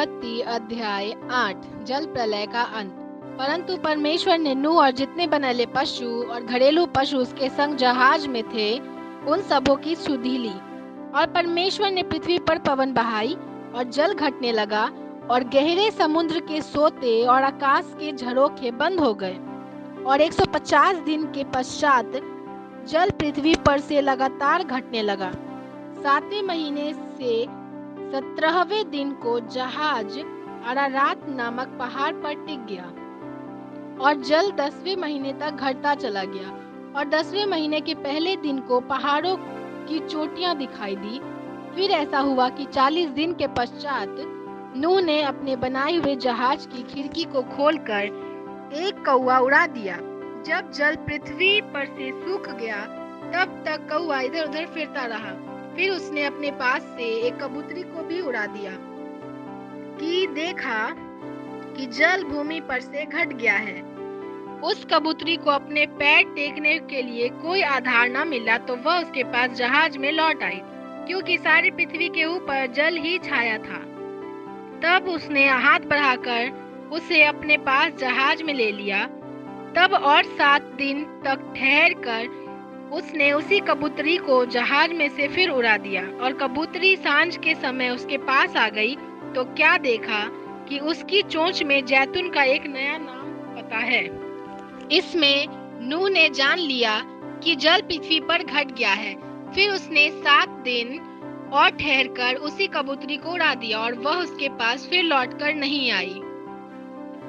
उत्पत्ति अध्याय 8 जल प्रलय का अंत। परंतु परमेश्वर ने नूह और जितने बनैले पशु और घरेलू पशु उसके संग जहाज में थे उन सबों की सुधि ली। और परमेश्वर ने पृथ्वी पर पवन बहाई और जल घटने लगा और गहरे समुद्र के सोते और आकाश के झरोखे बंद हो गए। और 150 दिन के पश्चात जल पृथ्वी पर से लगातार घटने लगा। 7वें महीने से 17वें दिन को जहाज अरारात नामक पहाड़ पर टिक गया और जल 10वें महीने तक घटता चला गया। और 10वें महीने के पहले दिन को पहाड़ों की चोटियां दिखाई दी। फिर ऐसा हुआ कि 40 दिन के पश्चात नूह ने अपने बनाए हुए जहाज की खिड़की को खोलकर एक कौवा उड़ा दिया। जब जल पृथ्वी पर से सूख गया तब तक कौवा इधर उधर फिरता रहा। फिर उसने अपने पास से एक कबूतरी को भी उड़ा दिया कि देखा कि जल भूमि पर से घट गया है। उस कबूतरी को अपने पैर टेकने के लिए कोई आधार न मिला तो वह उसके पास जहाज में लौट आई, क्योंकि सारी पृथ्वी के ऊपर जल ही छाया था। तब उसने हाथ बढ़ाकर उसे अपने पास जहाज में ले लिया। तब और 7 दिन तक ठहर कर उसने उसी कबूतरी को जहाज में से फिर उड़ा दिया। और कबूतरी सांझ के समय उसके पास आ गई तो क्या देखा कि उसकी चोंच में जैतून का एक नया नाम पता है। इसमें नूह ने जान लिया कि जल पृथ्वी पर घट गया है। फिर उसने 7 दिन और ठहरकर उसी कबूतरी को उड़ा दिया और वह उसके पास फिर लौटकर नहीं आई।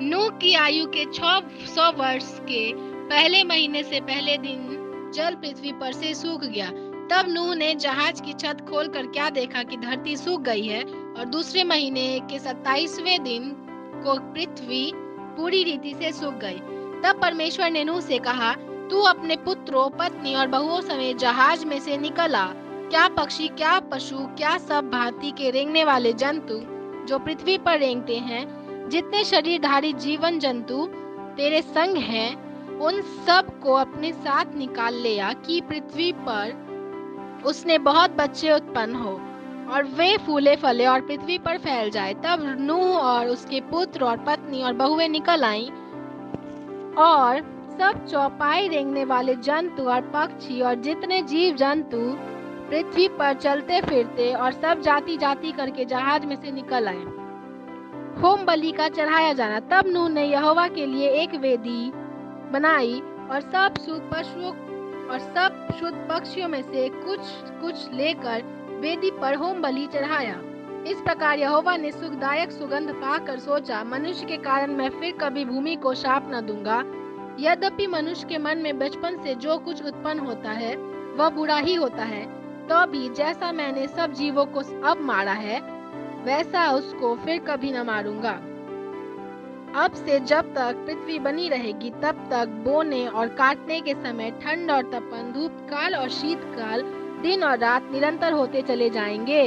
नूह की आयु के 600 वर्ष के पहले महीने से पहले दिन जल पृथ्वी पर से सूख गया। तब नूह ने जहाज की छत खोलकर क्या देखा कि धरती सूख गई है। और दूसरे महीने के 27वें दिन को पृथ्वी पूरी रीति से सूख गई। तब परमेश्वर ने नूह से कहा, तू अपने पुत्रों, पत्नी और बहुओं समेत जहाज में से निकल आ। क्या पक्षी, क्या पशु, क्या सब भांति के रेंगने वाले जंतु जो पृथ्वी पर रेंगते हैं, जितने शरीरधारी जीवन जंतु तेरे संग हैं, उन सब को अपने साथ निकाल ले आ कि पृथ्वी पर उसने बहुत बच्चे उत्पन्न हो और वे फूले फले और पृथ्वी पर फैल जाए। तब नूह और उसके पुत्र और पत्नी और बहुएं निकल आईं और सब चौपाई रेंगने वाले जंतु और पक्षी और जितने जीव जंतु पृथ्वी पर चलते फिरते और सब जाति जाति करके जहाज में से निकल आए। होम बलि का चढ़ाया जाना। तब नूह ने यहोवा के लिए एक वेदी बनाई और सब शुद्ध पशुओं और सब शुद्ध पक्षियों में से कुछ कुछ लेकर वेदी पर होम बलि चढ़ाया। इस प्रकार यहोवा ने सुखदायक सुगंध पाकर सोचा, मनुष्य के कारण मैं फिर कभी भूमि को शाप न दूंगा। यद्यपि मनुष्य के मन में बचपन से जो कुछ उत्पन्न होता है वह बुरा ही होता है, तो भी जैसा मैंने सब जीवों को अब मारा है वैसा उसको फिर कभी न मारूंगा। अब से जब तक पृथ्वी बनी रहेगी तब तक बोने और काटने के समय ठंड और तपन, धूप काल और शीतकाल, दिन और रात निरंतर होते चले जाएंगे।